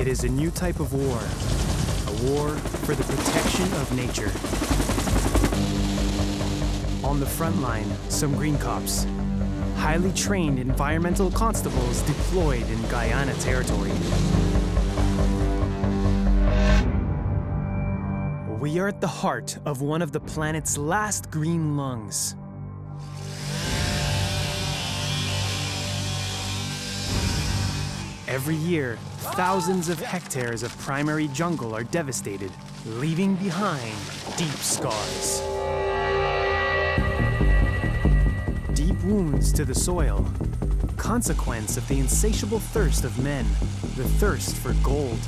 It is a new type of war. A war for the protection of nature. On the front line, some green cops. Highly trained environmental constables deployed in Guyana territory. We are at the heart of one of the planet's last green lungs. Every year, thousands of hectares of primary jungle are devastated, leaving behind deep scars. Deep wounds to the soil, consequence of the insatiable thirst of men, the thirst for gold.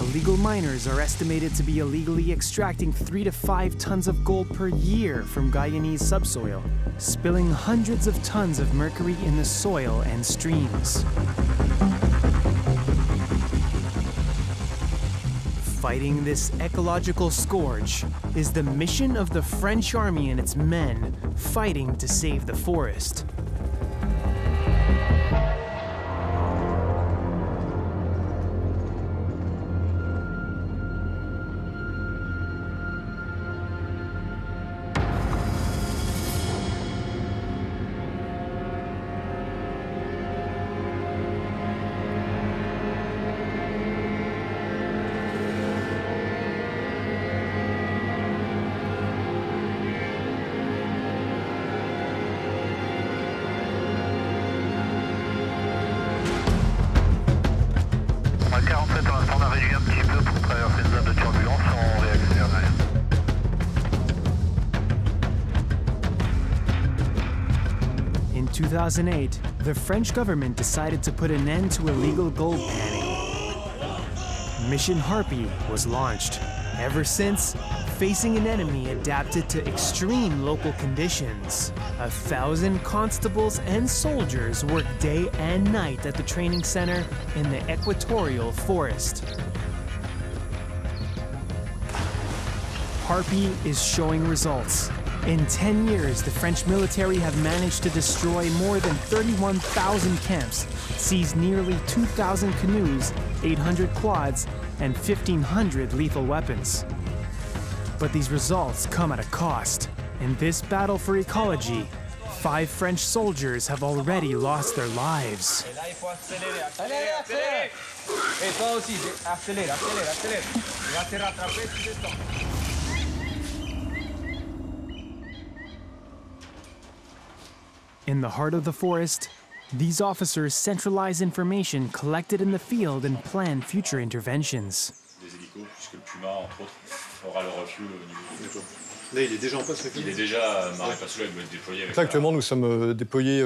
Illegal miners are estimated to be illegally extracting 3 to 5 tons of gold per year from Guyanese subsoil, spilling hundreds of tons of mercury in the soil and streams. Fighting this ecological scourge is the mission of the French army and its men fighting to save the forest. In 2008, the French government decided to put an end to illegal gold panning. Mission Harpy was launched. Ever since, facing an enemy adapted to extreme local conditions, 1,000 constables and soldiers work day and night at the training center in the equatorial forest. Harpy is showing results. In 10 years, the French military have managed to destroy more than 31,000 camps, seize nearly 2,000 canoes, 800 quads, and 1,500 lethal weapons. But these results come at a cost. In this battle for ecology, 5 French soldiers have already lost their lives. In the heart of the forest, these officers centralize information collected in the field and plan future interventions. Là, il est déjà en place. Il est déjà marée passereau, il doit être déployé. Actuellement, nous sommes déployés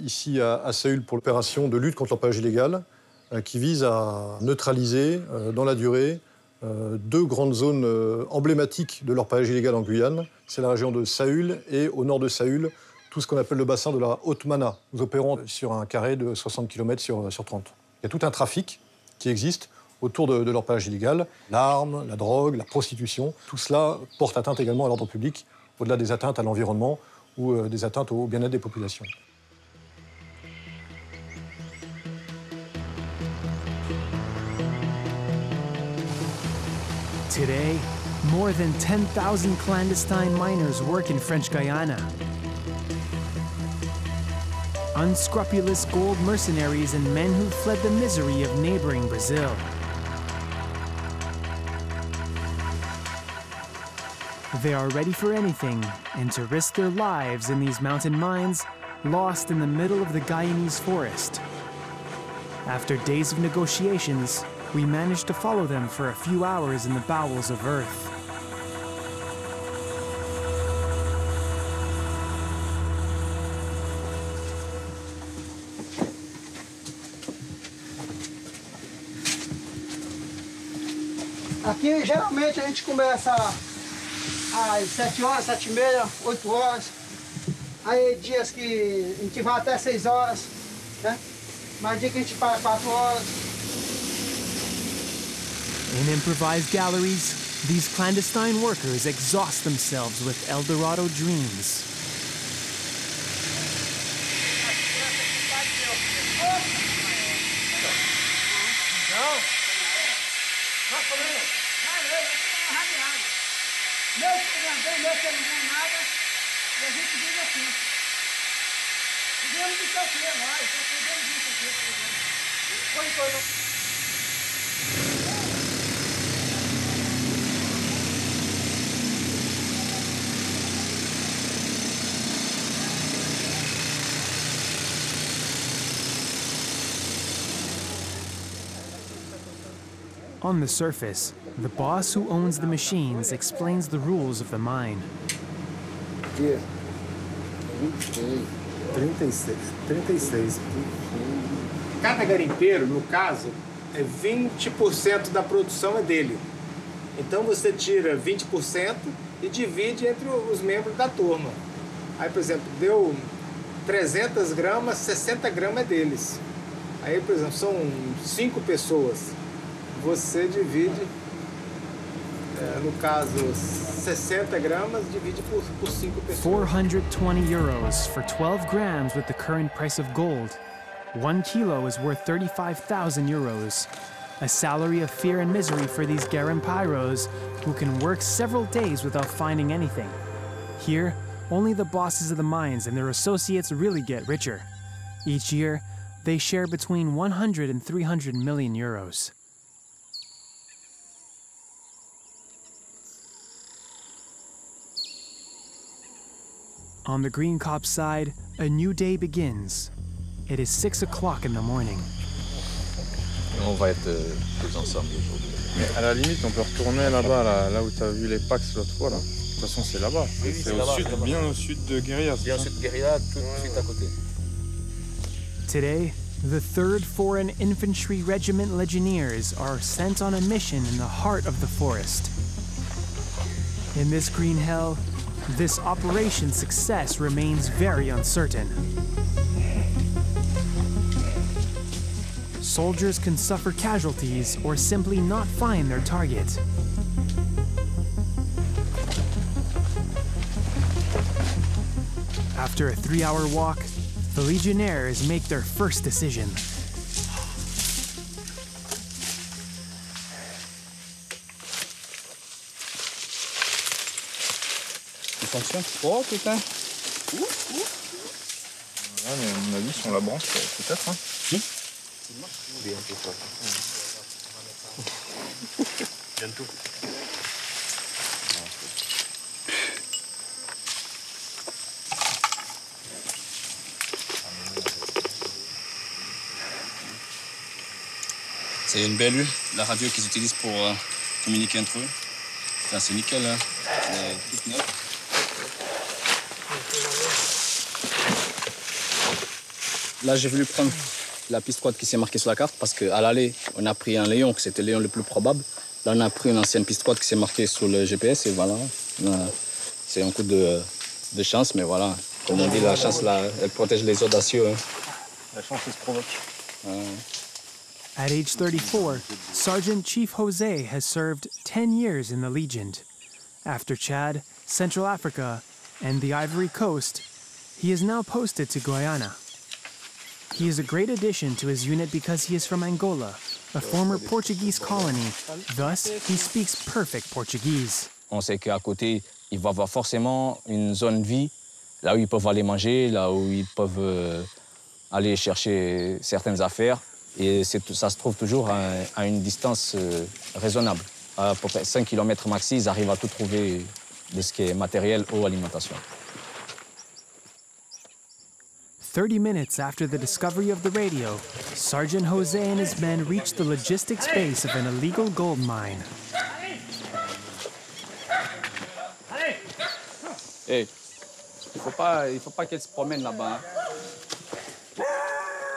ici à Saül pour l'opération de lutte contre l'orpaillage illégal qui vise à neutraliser dans la durée 2 grandes zones emblématiques de l'orpaillage illégal en Guyane. C'est la région de Saül et au nord de Saül, tout ce qu'on appelle le bassin de la Haute-Mana. Nous opérons sur un carré de 60 km sur 30. Il y a tout un trafic qui existe autour de l'orpaillage illégal. L'arme, la drogue, la prostitution, tout cela porte atteinte également à l'ordre public, au-delà des atteintes à l'environnement ou des atteintes au bien-être des populations. Today, more than 10,000 clandestine miners work in French Guiana. Unscrupulous gold mercenaries and men who fled the misery of neighboring Brazil. They are ready for anything and to risk their lives in these mountain mines lost in the middle of the Guyanese forest. After days of negotiations, we managed to follow them for a few hours in the bowels of earth. Aqui, geralmente, a gente começa às 7 horas, 7h30, 8 horas. Aí, dias que a gente vai até 6 horas, né? Mais dia que a gente para 4 horas. In improvised galleries, these clandestine workers exhaust themselves with El Dorado dreams. On the surface, the boss who owns the machines explains the rules of the mine. 36. Cada garimpeiro, no caso, 20% da produção é dele. Então você tira 20% e divide entre os membros da turma. Aí, por exemplo, deu 300 gramas, 60 gramas é deles. Aí, por exemplo, são 5 pessoas. Você divide, no caso, 60 gramas, divide por 5 pessoas. 420 euros for 12 grams with the current price of gold. 1 kilo is worth 35,000 euros. A salary of fear and misery for these garimpeiros who can work several days without finding anything. Here, only the bosses of the mines and their associates really get richer. Each year, they share between 100 and 300 million euros. On the Green Copse side, a new day begins. It is 6 o'clock in the morning. On va être tous ensemble aujourd'hui. Mais à la limite, on peut retourner là-bas, là où tu as vu les Pax l'autre fois. Là. De toute façon, c'est là-bas. Oui, c'est au sud, bien au sud de Guérilla. Bien au sud de Guérilla, tout de suite à côté. Today, the 3rd Foreign Infantry Regiment Legionnaires are sent on a mission in the heart of the forest. In this green hell, this operation's success remains very uncertain. Soldiers can suffer casualties or simply not find their target. After a 3-hour walk, the Legionnaires make their first decision. Ça fonctionne? Oh putain! Ouais, mais à mon avis, si on la branche, peut-être. Hein. Bientôt. Bientôt. C'est une belle huile, la radio qu'ils utilisent pour communiquer entre eux. Enfin, c'est nickel, hein. C'est toute neuve. Là, j'ai voulu prendre la piste 3 qui s'est marquée sur la carte parce qu'à l'aller, on a pris un Léon, que c'était le Léon le plus probable. Là, on a pris une ancienne piste 3 qui s'est marquée sur le GPS et voilà. C'est un coup de chance, mais voilà. Comme on dit, la chance, là, elle protège les audacieux. Hein. La chance, elle se provoque. At age 34, Sergeant Chief Jose has served 10 years in the Legion. After Chad, Central Africa, and the Ivory Coast, he is now posted to Guyana. He is a great addition to his unit because he is from Angola, a former Portuguese colony. Thus, he speaks perfect Portuguese. On sait qu'à côté, il va y avoir forcément une zone vie, là où ils peuvent aller manger, là où ils peuvent aller chercher certaines affaires. Et ça se trouve toujours à une distance raisonnable. À peu près 5 km maxi, ils arrivent à tout trouver de ce qui est matériel ou alimentation. 30 minutes after the discovery of the radio, Sergeant Jose and his men reach the logistics base of an illegal gold mine. Hey, il faut pas qu'elle se promène là-bas.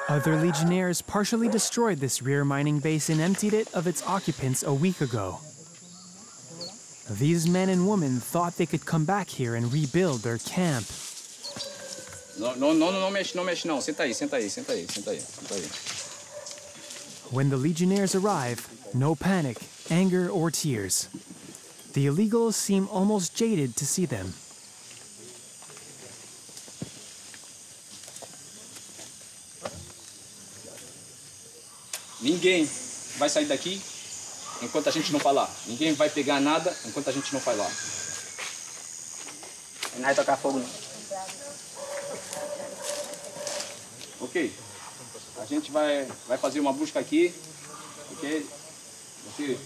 Other Legionnaires partially destroyed this rear mining base and emptied it of its occupants a week ago. These men and women thought they could come back here and rebuild their camp. Não mexe não. Senta aí. When the Legionnaires arrive, no panic, anger, or tears. The illegals seem almost jaded to see them. Ninguém vai sair daqui enquanto a gente não falar. Ninguém vai pegar nada enquanto a gente não falar. Não vai tocar fogo, não. Ok. A gente vai fazer uma busca aqui. Ok? Vocês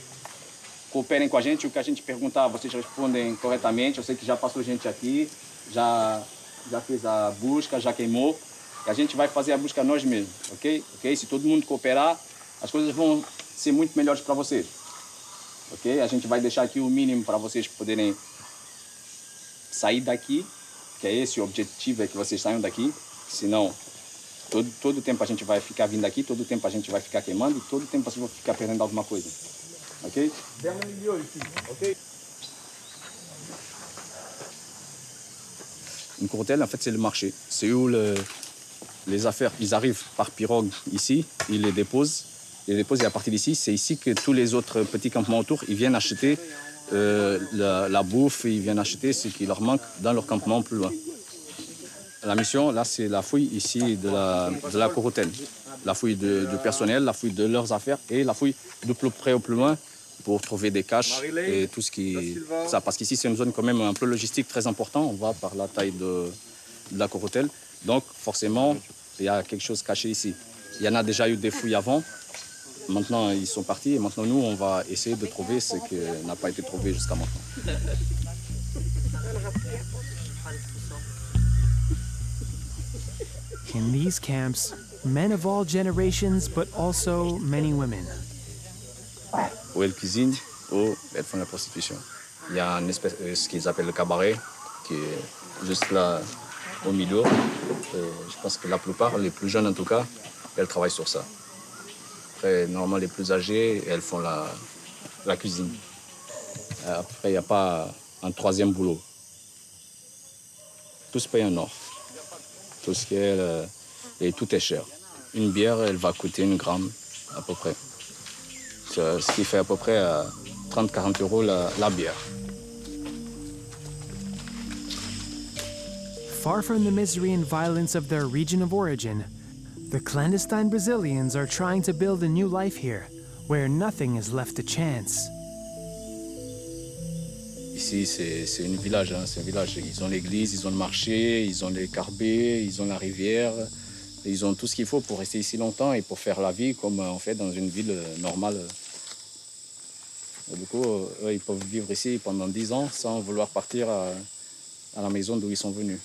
cooperem com a gente. O que a gente perguntar, vocês respondem corretamente. Eu sei que já passou gente aqui, já fez a busca, já queimou. E a gente vai fazer a busca nós mesmos, ok? Se todo mundo cooperar, as coisas vão ser muito melhores para vocês. Ok? A gente vai deixar aqui o mínimo para vocês poderem sair daqui, que é esse o objetivo, é que vocês saiam daqui. Senão, todo tempo a gente vai ficar vindo aqui, todo tempo a gente vai ficar queimando e todo tempo vocês vão ficar perdendo alguma coisa. Ok? Une courtelle, en fait, c'est le marché. C'est où les affaires, ils arrivent par pirogue ici, ils les déposent. Et à partir d'ici, c'est ici que tous les autres petits campements autour, ils viennent acheter la bouffe, ils viennent acheter ce qui leur manque dans leur campement plus loin. La mission, là, c'est la fouille ici de la courtelle. La fouille du personnel, la fouille de leurs affaires et la fouille de plus près au plus loin pour trouver des caches et tout ce qui... Ça, parce qu'ici, c'est une zone quand même un peu logistique très importante. On va par la taille de la courtelle. Donc, forcément, il y a quelque chose caché ici. Il y en a déjà eu des fouilles avant. Maintenant, ils sont partis et maintenant, nous, on va essayer de trouver ce qui n'a pas été trouvé jusqu'à maintenant. In these camps, men of all generations, but also many women. Ou elles cuisinent, ou elles font la prostitution. Il y a une espèce, ce qu'ils appellent le cabaret, qui est juste là au milieu. Je pense que la plupart, les plus jeunes en tout cas, elles travaillent sur ça. Après, normalement, les plus âgés, elles font la cuisine. Après, il n'y a pas un troisième boulot. Tout se paye en or. Tout ce qui est... et tout est cher. Une bière, elle va coûter 1 gramme, à peu près. Ce qui fait à peu près 30-40 euros la bière. Far from the misery and violence of their region of origin, the clandestine Brazilians are trying to build a new life here, where nothing is left to chance. Ici, c'est un village, hein, c'est un village. Ils ont l'église, ils ont le marché, ils ont les carbets, ils ont la rivière. Ils ont tout ce qu'il faut pour rester ici longtemps et pour faire la vie comme on fait dans une ville normale. Et du coup, eux, ils peuvent vivre ici pendant 10 ans sans vouloir partir à la maison d'où ils sont venus.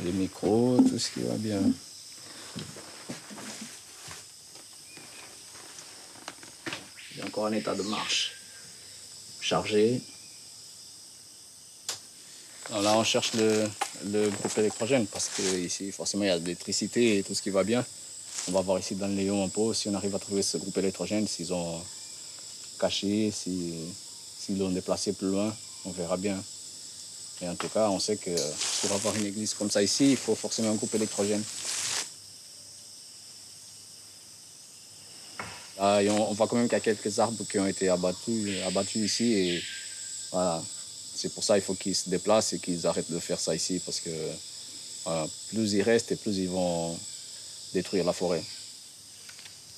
Les micros, tout ce qui va bien. Il y a encore un état de marche. Chargé. Alors là, on cherche le groupe électrogène parce qu'ici, forcément, il y a de l'électricité et tout ce qui va bien. On va voir ici dans le Léon un peu si on arrive à trouver ce groupe électrogène, s'ils ont caché, s'ils l'ont déplacé plus loin, on verra bien. Et en tout cas, on sait que pour avoir une église comme ça ici, il faut forcément un groupe électrogène. Là, et on voit quand même qu'il y a quelques arbres qui ont été abattus ici. Et voilà, c'est pour ça qu'il faut qu'ils se déplacent et qu'ils arrêtent de faire ça ici. Parce que voilà, plus ils restent et plus ils vont détruire la forêt.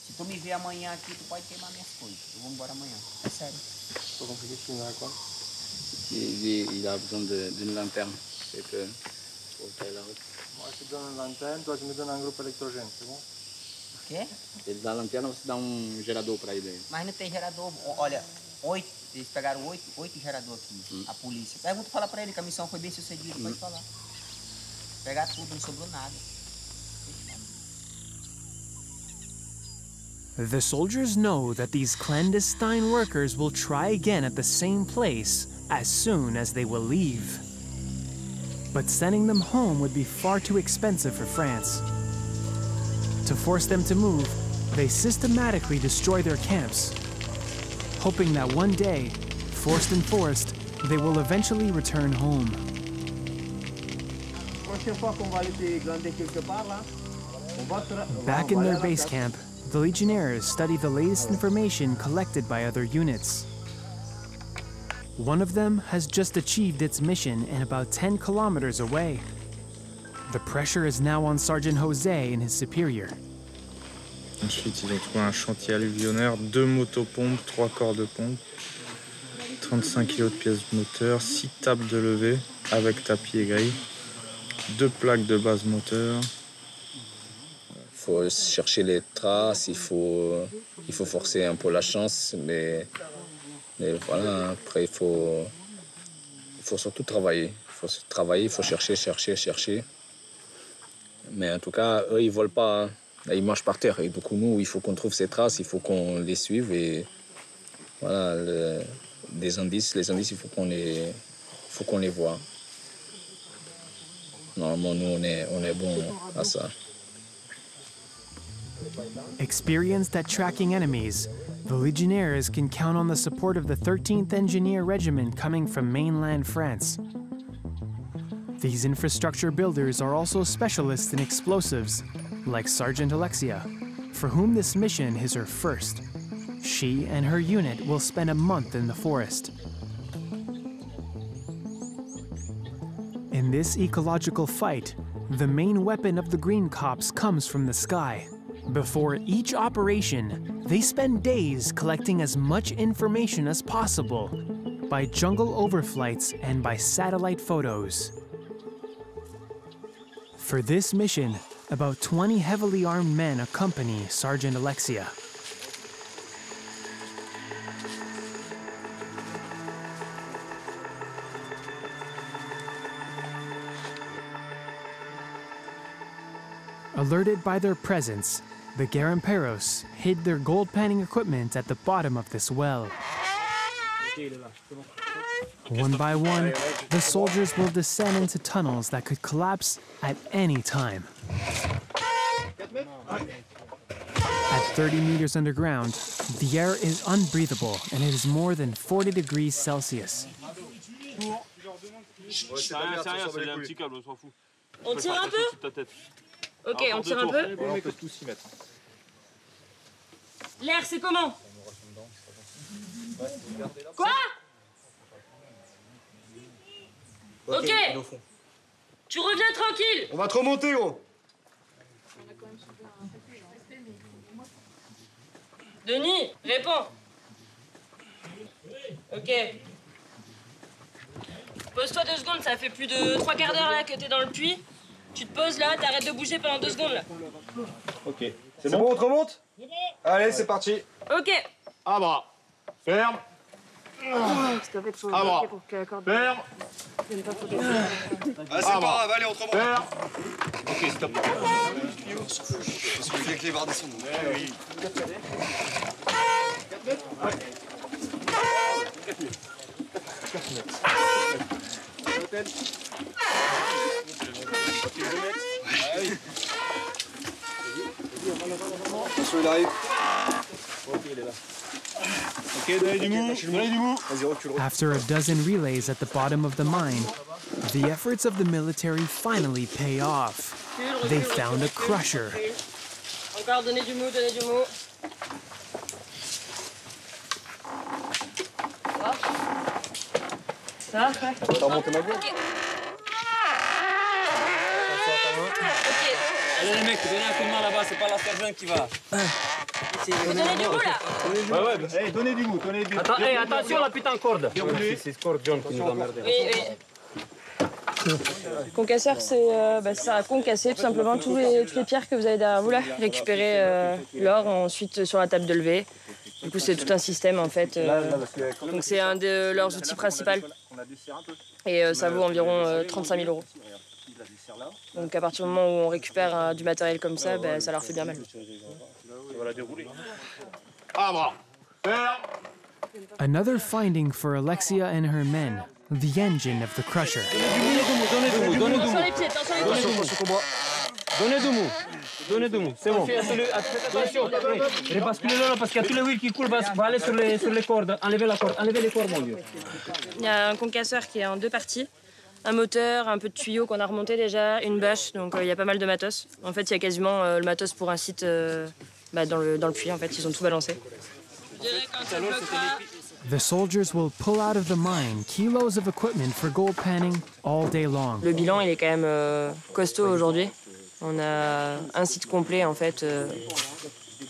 Se tu me ver amanhã aqui, tu pode queimar minhas coisas. Eu vou embora amanhã. É sério. Il a besoin d'une lanterne. C'est que pour tailler la route. Moi, je te donne une lanterne, toi, tu me donnes un groupe électrogène, c'est bon? O quê? Ele dá a lanterna, você dá gerador para ele. Mas não tem gerador. Olha, 8, eles pegaram 8 geradores aqui, a polícia. Pergunta, fala pra ele que a missão foi bem sucedida, pode falar. Pegar tudo, não sobrou nada. The soldiers know that these clandestine workers will try again at the same place as soon as they will leave. But sending them home would be far too expensive for France. To force them to move, they systematically destroy their camps, hoping that one day, forced and forced, they will eventually return home. Back in their base camp, the Legionnaires study the latest information collected by other units. One of them has just achieved its mission and about 10 kilometers away. The pressure is now on Sergeant Jose and his superior. Ensuite, ils ont trouvé un chantier alluvionnaire, 2 motopompes, 3 corps de pompe, 35 kg de pièces de moteur, 6 tables de levée avec tapis et grille, 2 plaques de base moteur. Il faut chercher les traces, il faut forcer un peu la chance, mais voilà, après il faut surtout travailler. Il faut chercher. Mais en tout cas, eux, ils ne volent pas, hein. Ils marchent par terre. Et du coup, nous, il faut qu'on trouve ces traces, il faut qu'on les suive. Et voilà, les indices, il faut qu'on les voit. Normalement, nous, on est bon à ça. Experienced at tracking enemies, the Legionnaires can count on the support of the 13th Engineer Regiment coming from mainland France. These infrastructure builders are also specialists in explosives, like Sergeant Alexia, for whom this mission is her first. She and her unit will spend a month in the forest. In this ecological fight, the main weapon of the Green Cops comes from the sky. Before each operation, they spend days collecting as much information as possible by jungle overflights and by satellite photos. For this mission, about 20 heavily armed men accompany Sergeant Alexia. Alerted by their presence, the Garimperos hid their gold panning equipment at the bottom of this well. One by one, the soldiers will descend into tunnels that could collapse at any time. At 30 meters underground, the air is unbreathable and it is more than 40 degrees Celsius. On tire un peu? Ok, on tire un peu. On peut tous y mettre. L'air, c'est comment? Quoi? Ok. Tu reviens tranquille. On va te remonter, gros. Denis, réponds. Ok. Pose-toi 2 secondes, ça fait plus de 3 quarts d'heure là que t'es dans le puits. Tu te poses là, t'arrêtes de bouger pendant 2 secondes là. Ok. C'est bon, on te remonte? Allez, c'est parti. Ok. À bras. Ferme. Parce qu'en fait, faut bloquer pour que la corde... Ferme. Ah, c'est pas grave, allez, on te remonte. Ferme. Ok, stop. Parce que les clés barres descendent. Oui. 4 mètres. 4 mètres. 4 mètres. 4 mètres. Attention, il arrive. Ok, il est là. Ok, donnez du mou. Donnez du mou. Vas-y, recule. After a dozen relays at the bottom of the mine, the efforts of the military finally pay off. They found a crusher. Encore, donnez du mou, donnez du mou. Ça va? Ouais. T'as remonté ma gueule? Ok. Allez les mecs, donnez un coup de main là-bas, c'est pas la sergent qui va. Vous donnez du mou là? Ouais, ouais, hey, donnez du mou, donnez du mou. Attends, hey, attention la putain de corde. C'est Scorpion qui nous a emmerdé. Oui. Concasseur, c'est ça à concasser tout simplement toutes les pierres que vous avez derrière vous là. Récupérer l'or ensuite sur la table de levée. Du coup, c'est tout un système en fait. Donc c'est un de leurs outils principaux. Et ça vaut environ 35 000 €. Donc à partir du moment où on récupère du matériel comme ça, ça leur fait bien mal. Another finding for Alexia and her men, the engine of the crusher. Attention les pieds, attention les pieds. Donnez de mou, c'est bon. Attention, rebasculez-le là parce qu'il y a tous les huiles qui coulent, va aller sur les cordes. Enlevez la corde, enlevez les cordes mon Dieu. Il y a un concasseur qui est en 2 parties. Un moteur, un peu de tuyau qu'on a remonté déjà, une bâche, donc il y a pas mal de matos. En fait, il y a quasiment le matos pour un site dans le puits, en fait, ils ont tout balancé. Je dirais quand ça bloque pas, The soldiers will pull out of the mine kilos of equipment for gold panning all day long. Le bilan, il est quand même costaud aujourd'hui. On a un site complet, en fait.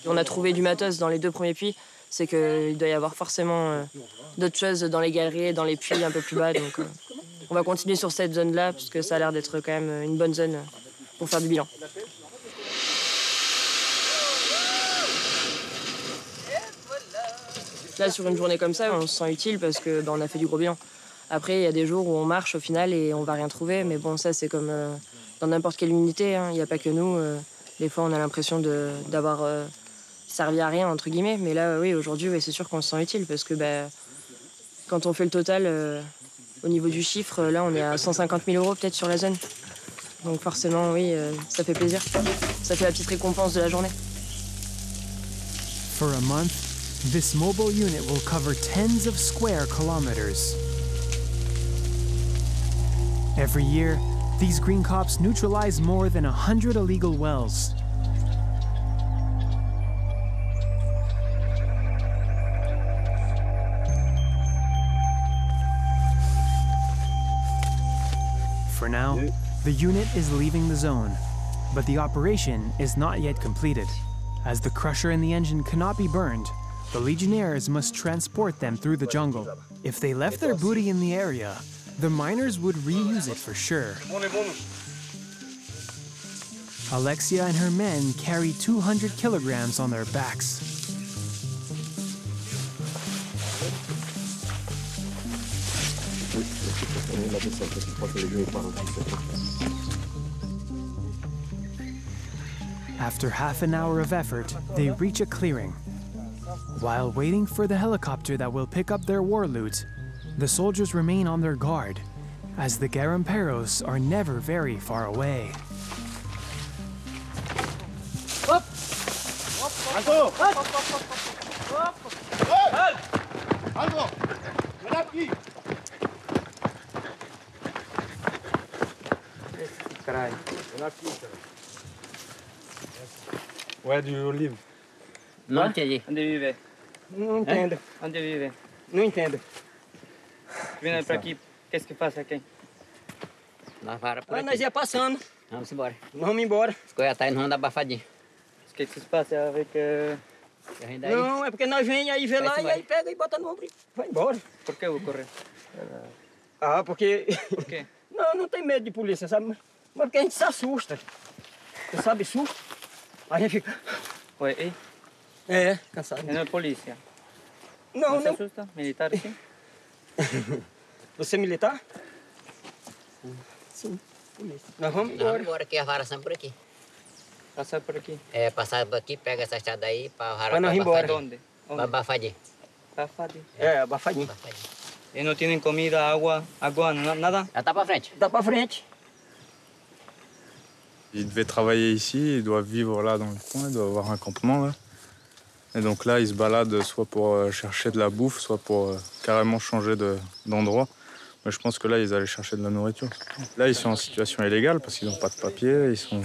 On a trouvé du matos dans les 2 premiers puits. C'est qu'il doit y avoir forcément d'autres choses dans les galeries et dans les puits un peu plus bas. Donc, on va continuer sur cette zone-là, parce que ça a l'air d'être quand même une bonne zone pour faire du bilan. Là, sur une journée comme ça, on se sent utile parce que on a fait du gros bilan. Après, il y a des jours où on marche au final et on va rien trouver. Mais bon, ça, c'est comme dans n'importe quelle unité. Il n'y a pas que nous. Des fois, on a l'impression d'avoir servi à rien, entre guillemets. Mais là, oui, aujourd'hui, c'est sûr qu'on se sent utile parce que quand on fait le total, au niveau du chiffre, là, on est à 150 000 € peut-être sur la zone. Donc forcément, oui, ça fait plaisir. Ça fait la petite récompense de la journée. For a month, this mobile unit will cover tens of square kilometers. Every year, these green cops neutralize more than 100 illegal wells. For now, the unit is leaving the zone, but the operation is not yet completed. As the crusher and the engine cannot be burned, the Legionnaires must transport them through the jungle. If they left their booty in the area, the miners would reuse it for sure. Alexia and her men carry 200 kilograms on their backs. After half an hour of effort, they reach a clearing. While waiting for the helicopter that will pick up their war loot, the soldiers remain on their guard, as the garimperos are never very far away. Up! Alto! Alto! Ven aquí! Caralho. Ven aqui, cara. Where do you live? Não entendi. Onde vive? Não entendo. Onde vive? Não entendo. Vindo pra aqui, o que faz aqui? Nós vara por Ah, aqui. nós ia passando. Vamos embora. Vamos embora. As coisas atrás não andam abafadinho. O que se passa avec... Não, é porque nós vem aí, vê Vai lá embora. e aí pega e bota no ombro e vai embora. Por que eu vou correr? Ah, porque... Por quê? Não tem medo de polícia, sabe? Mas porque a gente se assusta. Você sabe, susto? A gente fica... Oi, ei? Cansado. Não é polícia? Não, não. Assusta? Militar, sim? Você é militar? Sim, polícia. Nós vamos embora. Vamos embora, que as varas são por aqui. Passar por aqui? É, passar por aqui, pega essa estrada aí para a vara Para nós ir embora. Onde? Abafadinho. Abafadinho? É, abafadinho. E não tem comida, água, nada? Já tá para frente. Tá para frente. Ils devaient travailler ici, ils doivent vivre là dans le coin, ils doivent avoir un campement là. Et donc là, ils se baladent soit pour chercher de la bouffe, soit pour carrément changer d'endroit. Mais je pense que là, ils allaient chercher de la nourriture. Là, ils sont en situation illégale parce qu'ils n'ont pas de papier. Ils sont...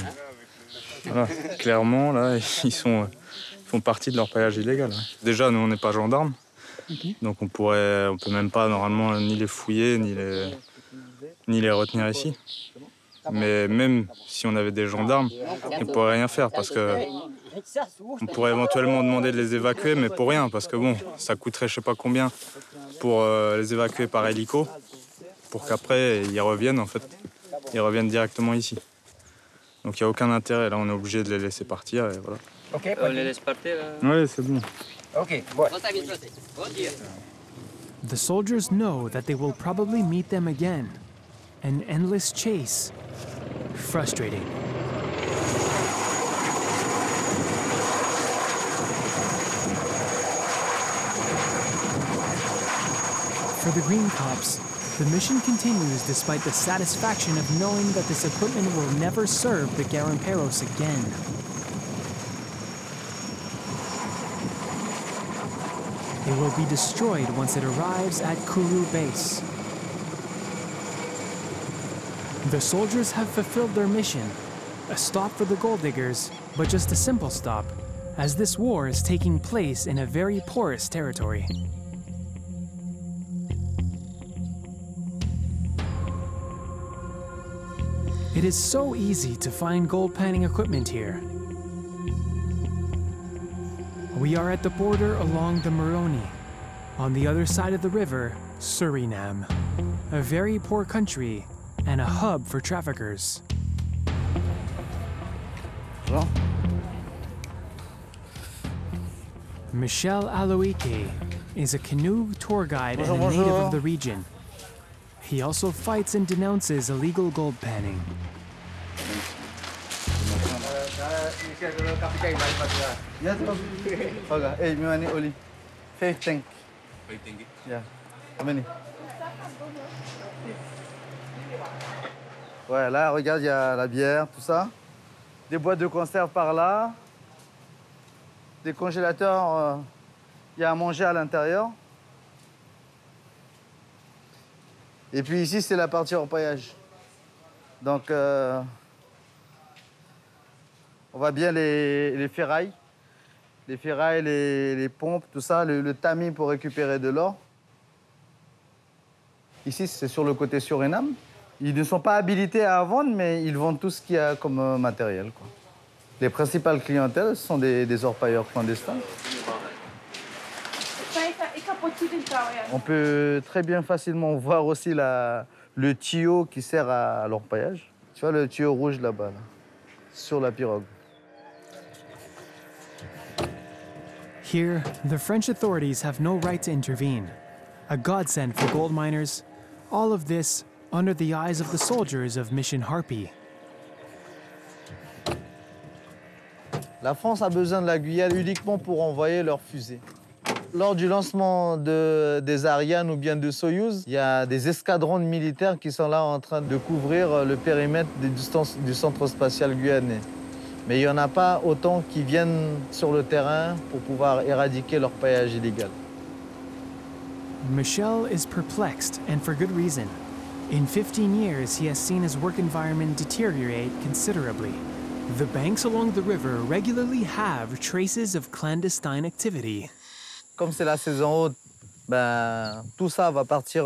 Voilà, clairement, là, ils font partie de leur paillage illégal. Déjà, nous, on n'est pas gendarmes. Donc on peut même pas, normalement, ni les fouiller, ni les retenir ici. Mais même si on avait des gendarmes, on ne pourrait rien faire parce que on pourrait éventuellement demander de les évacuer, mais pour rien, parce que bon, ça coûterait je sais pas combien pour les évacuer par hélico, pour qu'après ils reviennent en fait, ils reviennent directement ici. Donc il n'y a aucun intérêt, là on est obligé de les laisser partir et voilà. Ok, on les laisse partir là. Oui, c'est bon. Ok, bon. The soldiers know that they will probably meet them again. An endless chase. Frustrating. For the Green Cops, the mission continues despite the satisfaction of knowing that this equipment will never serve the garimperos again. It will be destroyed once it arrives at Kuru Base. The soldiers have fulfilled their mission, a stop for the gold diggers, but just a simple stop, as this war is taking place in a very porous territory. It is so easy to find gold panning equipment here. We are at the border along the Moroni. On the other side of the river, Suriname, a very poor country and a hub for traffickers. Well. Michel Aloike is a canoe tour guide and a native of the region. He also fights and denounces illegal gold panning. Hey, money, Oli. 5 tank. 5 ringgit? Yeah. How many? Ouais, là, regarde, il y a la bière, tout ça. Des boîtes de conserve par là. Des congélateurs, il y a à manger à l'intérieur. Et puis ici, c'est la partie orpaillage. Donc, on voit bien les ferrailles. Les ferrailles, les pompes, tout ça, le tamis pour récupérer de l'or. Ici, c'est sur le côté Suriname. Ils ne sont pas habilités à vendre, mais ils vendent tout ce qu'il y a comme matériel, quoi. Les principales clientèles sont des orpailleurs clandestins. On peut très bien facilement voir aussi le tuyau qui sert à l'orpaillage. Tu vois le tuyau rouge là-bas, là, sur la pirogue. Here, the French authorities have no right to intervene. A godsend for gold miners, all of this under the eyes of the soldiers of Mission Harpy. La France a besoin de la Guyane uniquement pour envoyer leurs fusées. Lors du lancement des Ariane ou bien de Soyouz, il y a des escadrons de militaires qui sont là en train de couvrir le périmètre du centre spatial guyanais. Mais il n'y en a pas autant qui viennent sur le terrain pour pouvoir éradiquer l'orpaillage illégal. Michel is perplexed, and for good reason. In 15 years, he has seen his work environment deteriorate considerably. The banks along the river regularly have traces of clandestine activity. Comme c'est la saison haute, ben, tout ça va partir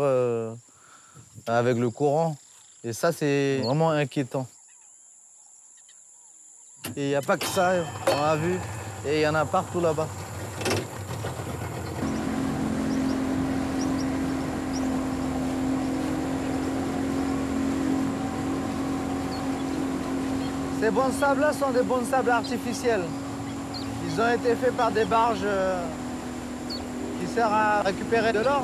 avec le courant. Et ça, c'est vraiment inquiétant. Et il n'y a pas que ça, on a vu. Et il y en a partout là-bas. Ces bons sables-là sont des bons sables artificiels. Ils ont été faits par des barges qui servent à récupérer de l'or.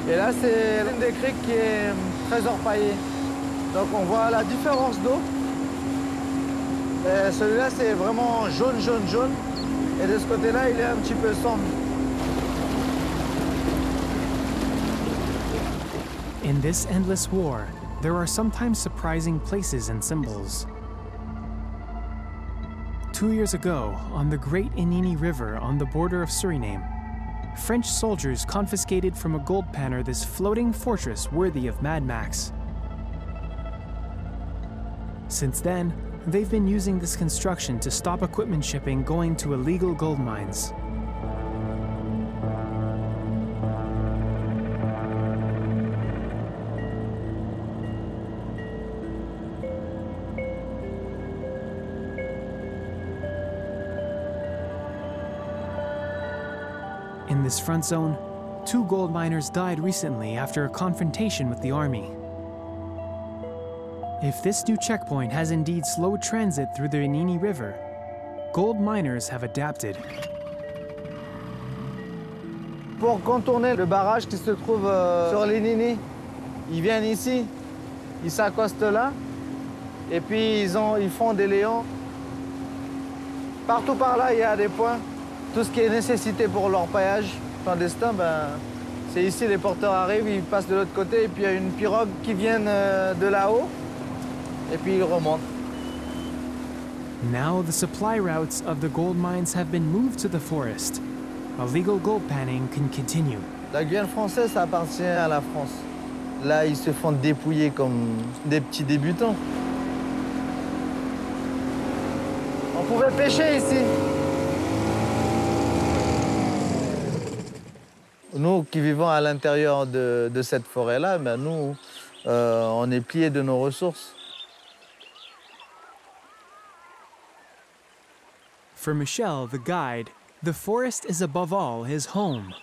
Et là, c'est l'une des criques qui est très orpaillée. Donc on voit la différence d'eau. Celui-là, c'est vraiment jaune, jaune, jaune. Et de ce côté-là, il est un petit peu sombre. In this endless war, there are sometimes surprising places and symbols. 2 years ago, on the Great Inini River on the border of Suriname, French soldiers confiscated from a gold panner this floating fortress worthy of Mad Max. Since then, they've been using this construction to stop equipment shipping going to illegal gold mines. In this front zone, 2 gold miners died recently after a confrontation with the army. If this new checkpoint has indeed slowed transit through the Inini River, gold miners have adapted. Pour contourner le barrage qui se trouve sur l'Inini, ils viennent ici, ils s'accostent là, et puis ils font des léons. Partout par là, il y a des points. Tout ce qui est nécessité pour l'orpaillage clandestin, ben, c'est ici, les porteurs arrivent, ils passent de l'autre côté, et puis il y a une pirogue qui vient de là-haut, et puis ils remontent. Now the supply routes of the gold mines have been moved to the forest. Illegal gold panning can continue. La Guyane française, ça appartient à la France. Là, ils se font dépouiller comme des petits débutants. On pouvait pêcher ici. Nous qui vivons à l'intérieur de cette forêt-là, ben nous, on est pliés de nos ressources. For Michel, the guide, the forest is above all his home.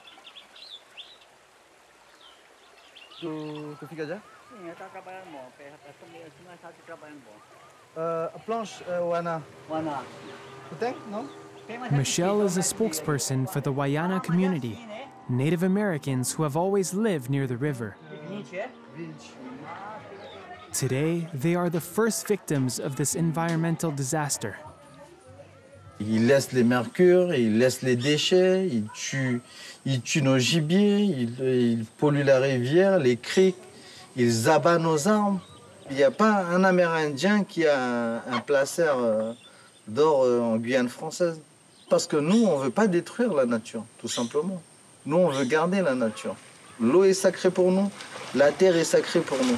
Planche, Wana. Michel is a spokesperson for the Guiana community, Native Americans who have always lived near the river. Today, they are the first victims of this environmental disaster. Ils laissent les mercures, ils laissent les déchets, ils tuent nos gibiers, ils polluent la rivière, les criques, ils abattent nos arbres. Il n'y a pas un Amérindien qui a un placard d'or en Guyane française. Parce que nous, on ne veut pas détruire la nature, tout simplement. Nous, on veut garder la nature. L'eau est sacrée pour nous, la terre est sacrée pour nous.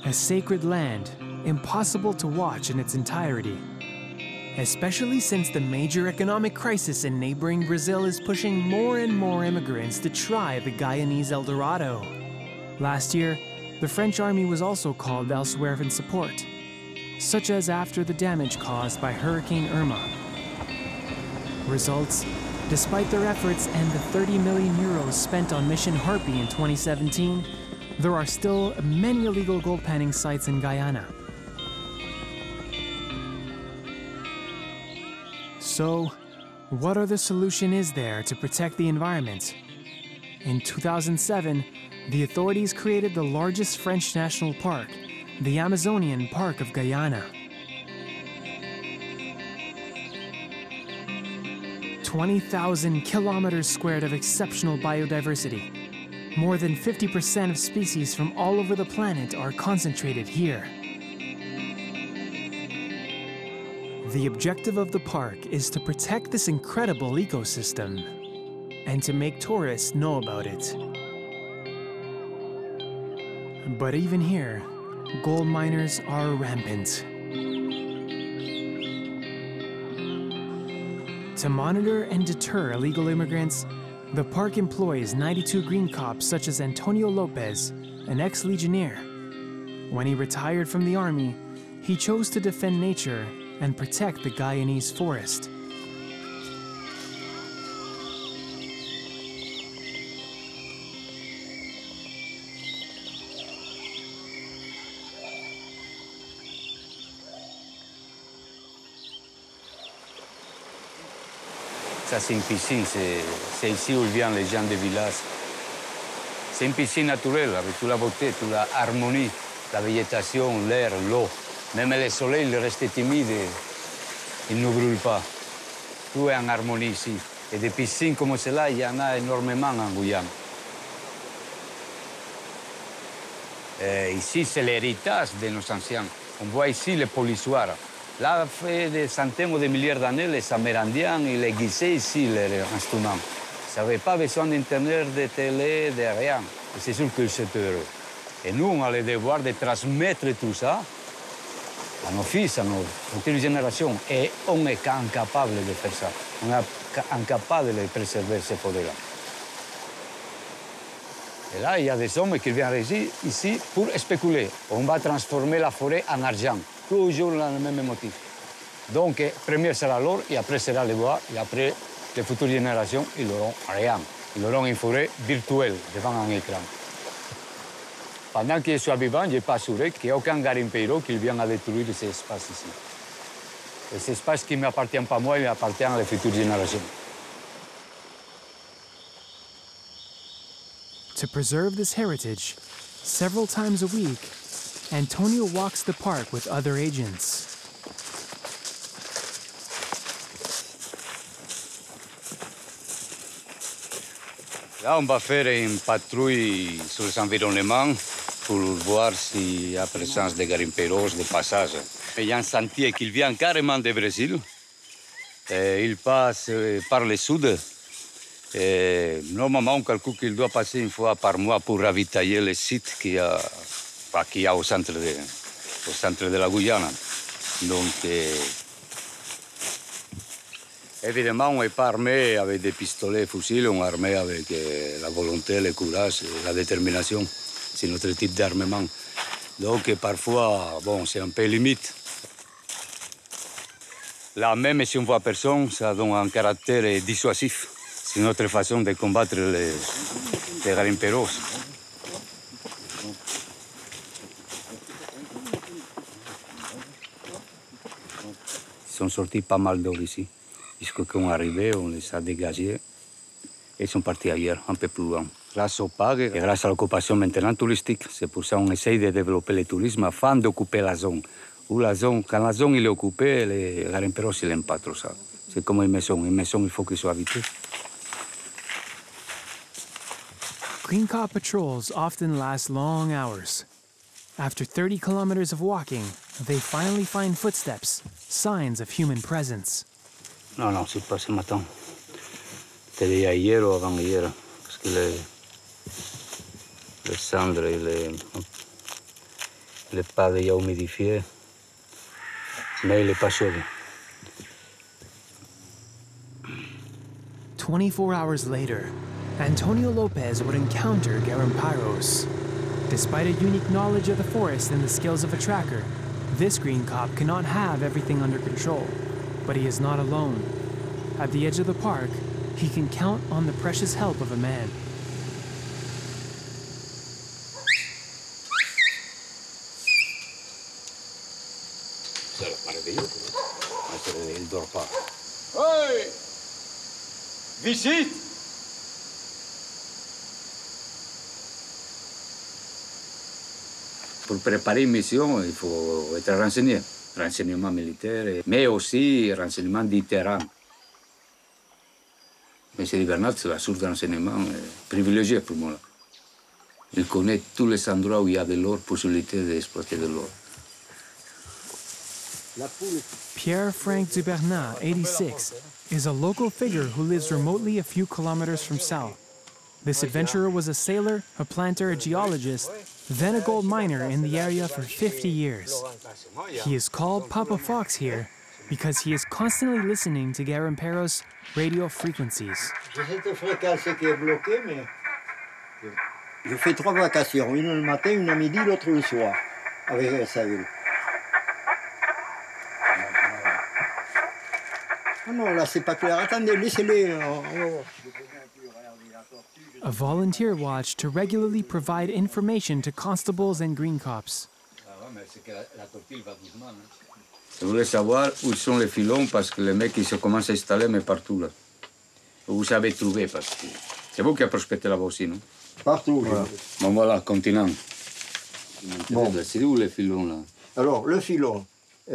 A sacred land, impossible to watch in its entirety. Especially since the major economic crisis in neighboring Brazil is pushing more and more immigrants to try the Guyanese El Dorado. Last year, the French army was also called elsewhere in support, such as after the damage caused by Hurricane Irma. Results, despite their efforts and the 30 million euros spent on Mission Harpy in 2017, there are still many illegal gold panning sites in Guyana. So, what other solution is there to protect the environment? In 2007, the authorities created the largest French national park, the Amazonian Park of Guyana. 20,000 kilometers squared of exceptional biodiversity. More than 50% of species from all over the planet are concentrated here. The objective of the park is to protect this incredible ecosystem and to make tourists know about it. But even here, gold miners are rampant. To monitor and deter illegal immigrants, the park employs 92 green cops such as Antonio Lopez, an ex-legionnaire. When he retired from the army, he chose to defend nature and protect the Guyanese forest. Ça, c'est une piscine, c'est ici où viennent les gens des villages. C'est une piscine naturelle, avec toute la beauté, toute l'harmonie, la végétation, l'air, l'eau. Même le soleil, il reste timide, il ne brûle pas. Tout est en harmonie ici. Et des piscines comme cela, il y en a énormément en Guyane. Et ici, c'est l'héritage de nos anciens. On voit ici les polissoirs. Là, fait des centaines ou des milliers d'années, les Amérindiens, ils aiguisaient ici les instruments. Ils n'avaient pas besoin d'Internet, de télé, de rien. Et c'est sûr qu'ils étaient heureux. Et nous, on a le devoir de transmettre tout ça à nos fils, à nos futures générations. Et on est incapable de faire ça. On est incapable de préserver ces forêts-là. Et là, il y a des hommes qui viennent ici pour spéculer. On va transformer la forêt en argent. Toujours le même motif. Donc, premier sera l'or, et après sera le bois, et après, les futures générations, ils n'auront rien. Ils auront une forêt virtuelle devant un écran. Pendant que je suis vivant, je n'ai pas assuré qu'il n'y a aucun garimpeiro qui vienne à détruire ces espaces ici. Et ces espaces qui ne m'appartiennent pas à moi, ils appartiennent à les futures générations. To preserve this heritage, several times a week, Antonio walks the park with other agents. Là, on va faire une patrouille sur les environnements pour voir s'il y a présence de garimpeiros de passage. Il y a un sentier qui vient carrément du Brésil. Il passe par le sud. Et normalement, on calcule qu'il doit passer une fois par mois pour ravitailler les sites qu'il y a au centre de la Guyane. Donc, Évidemment, on n'est pas armé avec des pistolets et fusils, on est armé avec la volonté, le courage et la détermination. C'est notre type d'armement. Donc parfois, bon, c'est un peu limite. Là, même si on voit personne, ça donne un caractère dissuasif. C'est notre façon de combattre les garimperos. Ils sont sortis pas mal d'or ici. Jusqu'à quand on est arrivé, on les a dégagés. Et ils sont partis ailleurs, un peu plus loin. Grâce au PAG et grâce à l'occupation maintenant touristique, c'est pour ça qu'on essaye de développer le tourisme afin d'occuper la zone. Quand la zone est occupée, les garimperos n'aiment pas trop ça. C'est comme une maison. Une maison, il faut qu'ils soient habitués. Green Cop patrols often last long hours. After 30 kilometers of walking, they finally find footsteps, signs of human presence. Non, c'est pas ce matin. C'était hier ou avant-hier, parce que les cendres et les pas déjà humidifiés, mais il n'est pas chaud. 24 hours later, Antonio Lopez would encounter garimperos. Despite a unique knowledge of the forest and the skills of a tracker, this Green Cop cannot have everything under control. But he is not alone. At the edge of the park, he can count on the precious help of a man. C'est la merveilleux. Il ne dort pas. Hey! Visite! Pour préparer une mission, il faut être renseigné. Renseignement militaire, mais aussi renseignement du terrain. M. Bernard, c'est la source de renseignement privilégiée pour moi. Il connaît tous les endroits où il y a de l'or, possibilité d'exploiter de l'or. Pierre-Frank Dubernat, 86, is a local figure who lives remotely a few kilometers from Sal. This adventurer was a sailor, a planter, a geologist, then a gold miner in the area for 50 years. He is called Papa Fox here because he is constantly listening to garimperos' radio frequencies. J'ai cette fréquence qui est bloquée, mais je fais 3 vacations, une le matin, une à midi, l'autre le soir, avec Saül. Ah non, là c'est pas clair. Attendez, laissez-les. A volunteer watch to regularly provide information to constables and green cops. Je voulais savoir où sont les filons parce que les mecs ils se commencent à installer mais partout là. Où vous avez trouvé parce que c'est vous qui avez prospecté là-bas aussi, non? Partout. Voilà. Bon voilà, continent. Bon. C'est où les filons là? Alors le filon,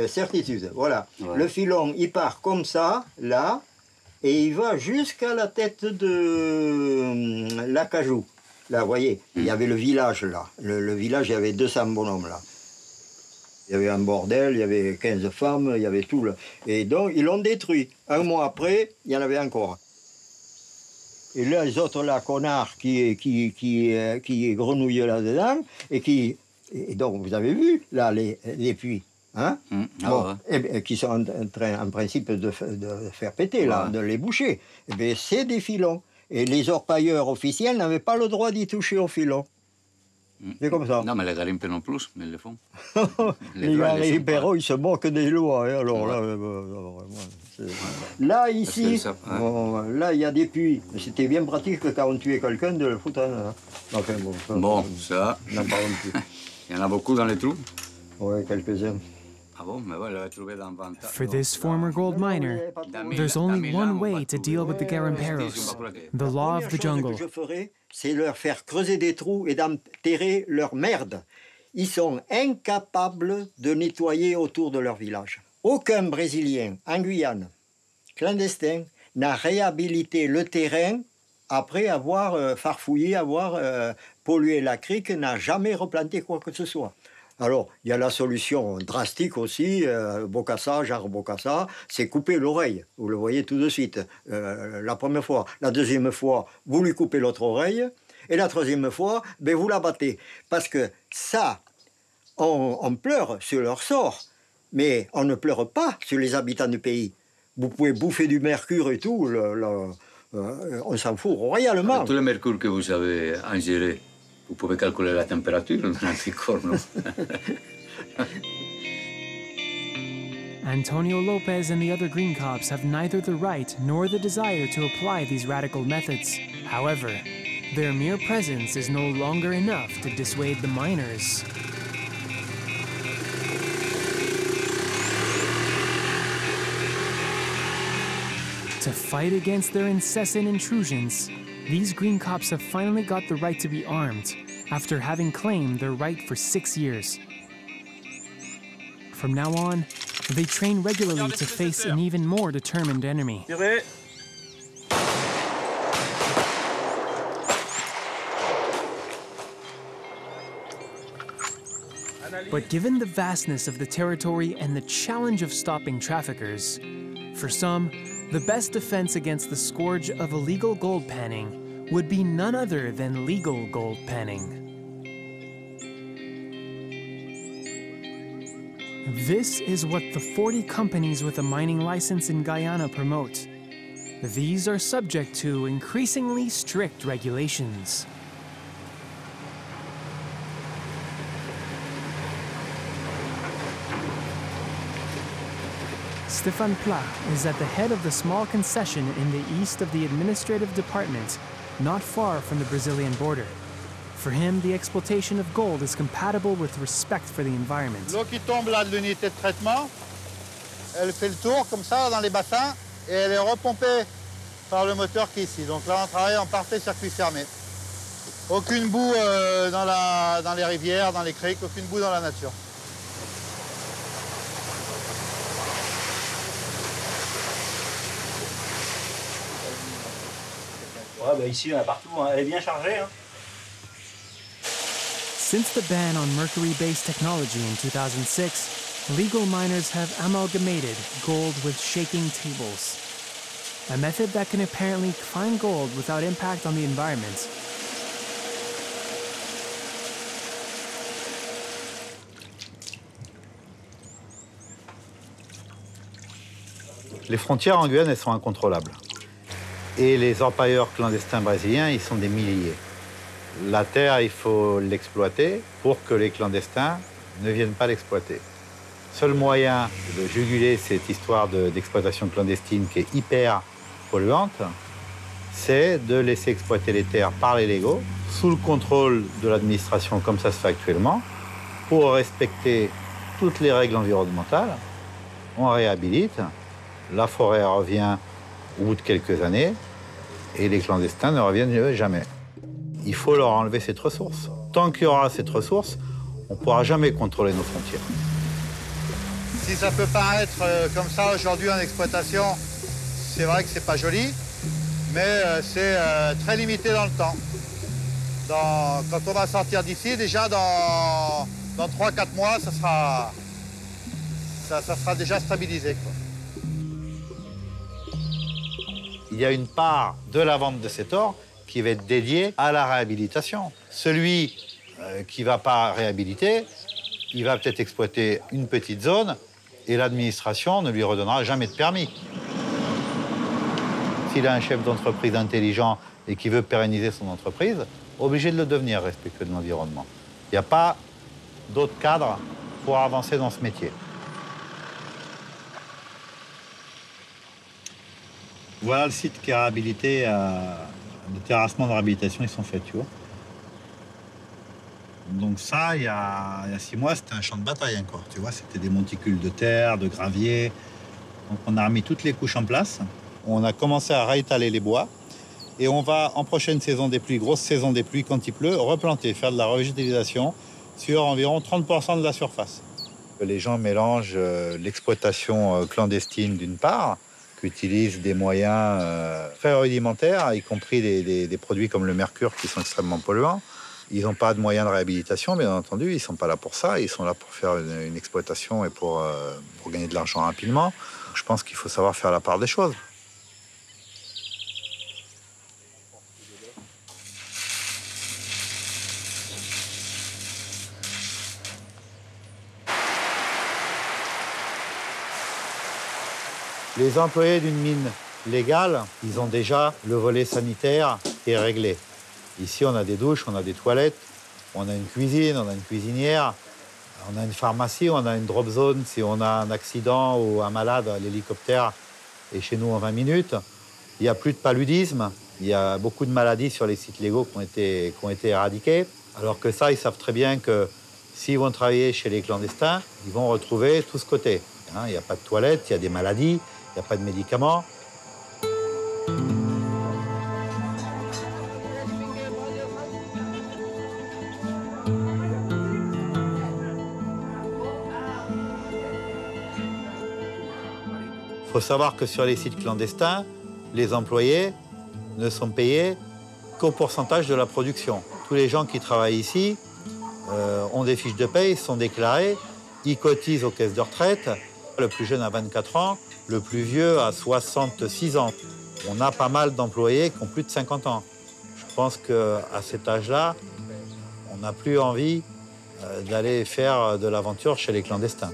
certitude, voilà. Ouais. Le filon, il part comme ça, là, et il va jusqu'à la tête de l'Acajou. Là, vous voyez, il y avait le village là. Le village, il y avait 200 bonhommes là. Il y avait un bordel, il y avait 15 femmes, il y avait tout. Là. Et donc, ils l'ont détruit. Un mois après, il y en avait encore. Et là, les autres là, connards, qui grenouillaient là-dedans, et donc, vous avez vu, là, les puits, hein? Bon, ouais. Qui sont en train, en principe, de faire péter, là, de les boucher. Eh bien, c'est des filons. Et les orpailleurs officiels n'avaient pas le droit d'y toucher aux filons. C'est comme ça. Non, mais les garimpes non plus, mais ils le font. les garimperos, ils se moquent des lois. Hein, alors là, ici, là, il y a des puits. C'était bien pratique que quand on tuait quelqu'un, de le foutre. Hein. Enfin, bon, ça. N'en parlons plus. Il y en a beaucoup dans les trous? Oui, quelques-uns. For this former gold miner, there's only one way to deal with the garimperos, the law of the jungle. Ce que je ferai, c'est leur faire creuser des trous et d'enterrer leur merde. Ils sont incapables de nettoyer autour de leur village. Aucun Brésilien en Guyane, clandestin, n'a réhabilité le terrain après avoir farfouillé, avoir pollué la crique, n'a jamais replanté quoi que ce soit. Alors, il y a la solution drastique aussi, Bokassa, genre Bokassa, c'est couper l'oreille. Vous le voyez tout de suite, la première fois. La deuxième fois, vous lui coupez l'autre oreille. Et la troisième fois, ben, vous la battez. Parce que ça, on pleure sur leur sort, mais on ne pleure pas sur les habitants du pays. Vous pouvez bouffer du mercure et tout, on s'en fout royalement. Avec tout le mercure que vous avez ingéré, vous pouvez calculer la température dans l'anticorps, non? Antonio Lopez and the other Green Cops have neither the right nor the desire to apply these radical methods. However, their mere presence is no longer enough to dissuade the miners. To fight against their incessant intrusions, these Green Cops have finally got the right to be armed, after having claimed their right for 6 years. From now on, they train regularly to face an even more determined enemy. But given the vastness of the territory and the challenge of stopping traffickers, for some, the best defense against the scourge of illegal gold panning would be none other than legal gold panning. This is what the 40 companies with a mining license in Guyana promote. These are subject to increasingly strict regulations. Stéphane Plat is at the head of the small concession in the east of the administrative department, not far from the Brazilian border. For him, the exploitation of gold is compatible with respect for the environment. L'eau qui tombe là de l'unité de traitement, elle fait le tour comme ça dans les bassins et elle est repompée par le moteur qui est ici. Donc là, on travaille en parfait circuit fermé. Aucune boue dans les rivières, dans les criques, aucune boue dans la nature. Ouais, bah ici, il y en a partout. Hein. Elle est bien chargée. Hein. Since the ban on mercury-based technology in 2006, legal miners have amalgamated gold with shaking tables, a method that can apparently find gold without impact on the environment. Les frontières en Guyane, elles sont incontrôlables. Et les orpailleurs clandestins brésiliens, ils sont des milliers. La terre, il faut l'exploiter pour que les clandestins ne viennent pas l'exploiter. Seul moyen de juguler cette histoire d'exploitation clandestine qui est hyper polluante, c'est de laisser exploiter les terres par les légaux, sous le contrôle de l'administration comme ça se fait actuellement, pour respecter toutes les règles environnementales. On réhabilite, la forêt revient au bout de quelques années, et les clandestins ne reviennent jamais. Il faut leur enlever cette ressource. Tant qu'il y aura cette ressource, on ne pourra jamais contrôler nos frontières. Si ça peut paraître comme ça aujourd'hui en exploitation, c'est vrai que c'est pas joli, mais c'est très limité dans le temps. Quand on va sortir d'ici, déjà dans 3-4 mois, ça sera déjà stabilisé, quoi. Il y a une part de la vente de cet or qui va être dédiée à la réhabilitation. Celui qui ne va pas réhabiliter, il va peut-être exploiter une petite zone et l'administration ne lui redonnera jamais de permis. S'il a un chef d'entreprise intelligent et qui veut pérenniser son entreprise, obligé de le devenir respectueux de l'environnement. Il n'y a pas d'autre cadre pour avancer dans ce métier. Voilà le site qui est réhabilité, les terrassements de réhabilitation, ils sont faits, tu vois. Donc ça, il y a 6 mois, c'était un champ de bataille encore, tu vois. C'était des monticules de terre, de gravier. Donc on a remis toutes les couches en place. On a commencé à réétaler les bois. Et on va, en prochaine saison des pluies, grosse saison des pluies, quand il pleut, replanter, faire de la revégétalisation sur environ 30% de la surface. Les gens mélangent l'exploitation clandestine d'une part, qui utilisent des moyens très rudimentaires, y compris des produits comme le mercure qui sont extrêmement polluants. Ils n'ont pas de moyens de réhabilitation, bien entendu, ils ne sont pas là pour ça, ils sont là pour faire une exploitation et pour gagner de l'argent rapidement. Je pense qu'il faut savoir faire la part des choses. Les employés d'une mine légale, ils ont déjà le volet sanitaire qui est réglé. Ici, on a des douches, on a des toilettes, on a une cuisine, on a une cuisinière, on a une pharmacie, on a une drop zone si on a un accident ou un malade, l'hélicoptère est chez nous en 20 minutes. Il n'y a plus de paludisme, il y a beaucoup de maladies sur les sites légaux qui ont été éradiquées. Alors que ça, ils savent très bien que s'ils vont travailler chez les clandestins, ils vont retrouver tout ce côté. Il n'y a pas de toilettes, il y a des maladies, il n'y a pas de médicaments. Il faut savoir que sur les sites clandestins, les employés ne sont payés qu'au pourcentage de la production. Tous les gens qui travaillent ici ont des fiches de paye, sont déclarés, ils cotisent aux caisses de retraite. Le plus jeune a 24 ans, le plus vieux a 66 ans. On a pas mal d'employés qui ont plus de 50 ans. Je pense qu'à cet âge-là, on n'a plus envie d'aller faire de l'aventure chez les clandestins.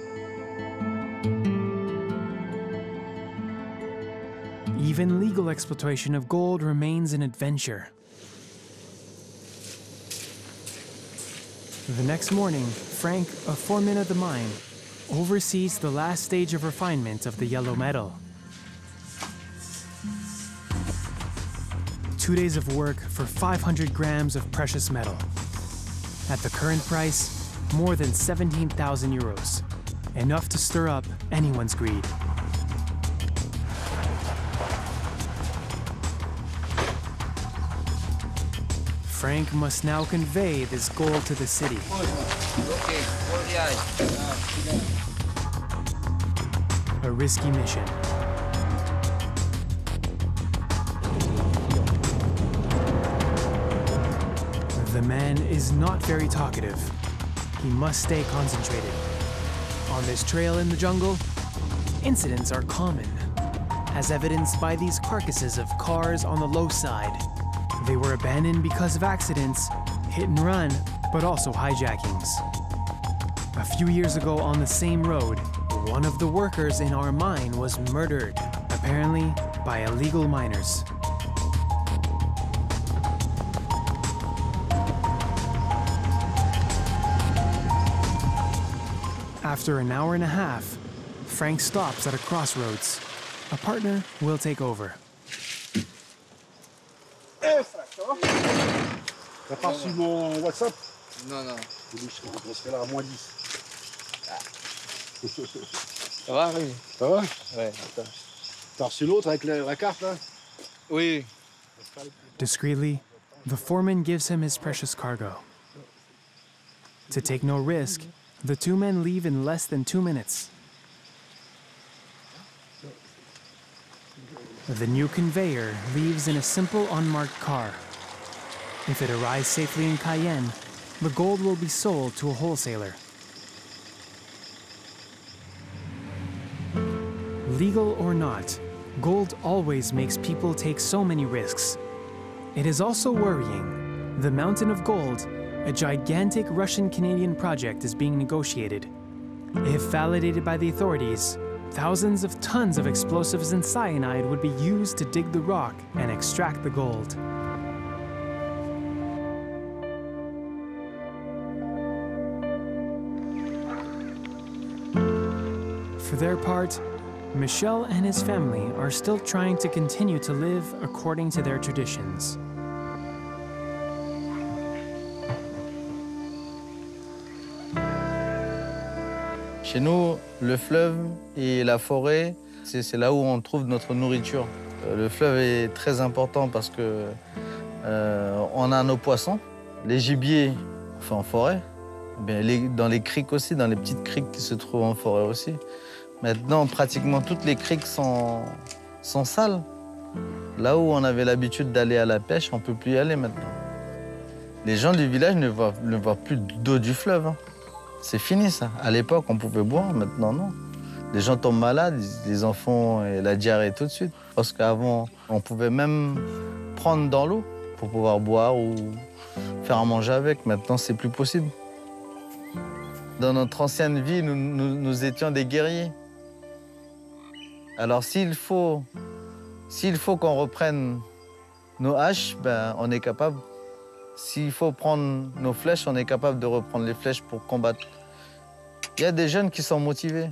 Even legal exploitation of gold remains an adventure. The next morning, Frank, a foreman of the mine, oversees the last stage of refinement of the yellow metal. 2 days of work for 500 grams of precious metal. At the current price, more than 17,000 euros. Enough to stir up anyone's greed. Frank must now convey this gold to the city. A risky mission. The man is not very talkative. He must stay concentrated. On this trail in the jungle, incidents are common, as evidenced by these carcasses of cars on the low side. They were abandoned because of accidents, hit and run, but also hijackings. A few years ago on the same road, one of the workers in our mine was murdered, apparently by illegal miners. After an hour and a half, Frank stops at a crossroads. A partner will take over. T'as pas reçu mon WhatsApp? Non, non. On serait là à moins 10. Ça va, oui. Ça va? Ouais. T'as reçu l'autre avec la carte, là? Oui. Discreetly, the foreman gives him his precious cargo. To take no risk, the two men leave in less than 2 minutes. The new conveyor leaves in a simple unmarked car. If it arrives safely in Cayenne, the gold will be sold to a wholesaler. Legal or not, gold always makes people take so many risks. It is also worrying. The Mountain of Gold, a gigantic Russian-Canadian project, is being negotiated. If validated by the authorities, thousands of tons of explosives and cyanide would be used to dig the rock and extract the gold. For their part, Michel and his family are still trying to continue to live according to their traditions. Chez nous, le fleuve et la forêt, c'est là où on trouve notre nourriture. Le fleuve est très important parce que on a nos poissons. Les gibiers, on fait en forêt. Dans les criques aussi, dans les petites criques qui se trouvent en forêt aussi. Maintenant, pratiquement toutes les criques sont sales. Là où on avait l'habitude d'aller à la pêche, on ne peut plus y aller maintenant. Les gens du village ne voient plus d'eau du fleuve. Hein. C'est fini, ça. À l'époque, on pouvait boire, maintenant, non. Les gens tombent malades, les enfants et la diarrhée tout de suite. Parce qu'avant, on pouvait même prendre dans l'eau pour pouvoir boire ou faire à manger avec. Maintenant, c'est plus possible. Dans notre ancienne vie, nous étions des guerriers. Alors s'il faut qu'on reprenne nos haches, ben, on est capable. S'il faut prendre nos flèches, on est capable de reprendre les flèches pour combattre. Il y a des jeunes qui sont motivés.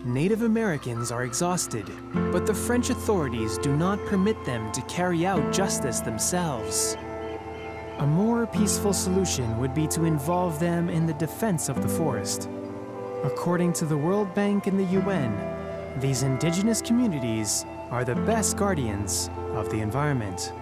Native Americans are exhausted, but the French authorities do not permit them to carry out justice themselves. A more peaceful solution would be to involve them in the defense of the forest. According to the World Bank and the UN, these indigenous communities are the best guardians of the environment.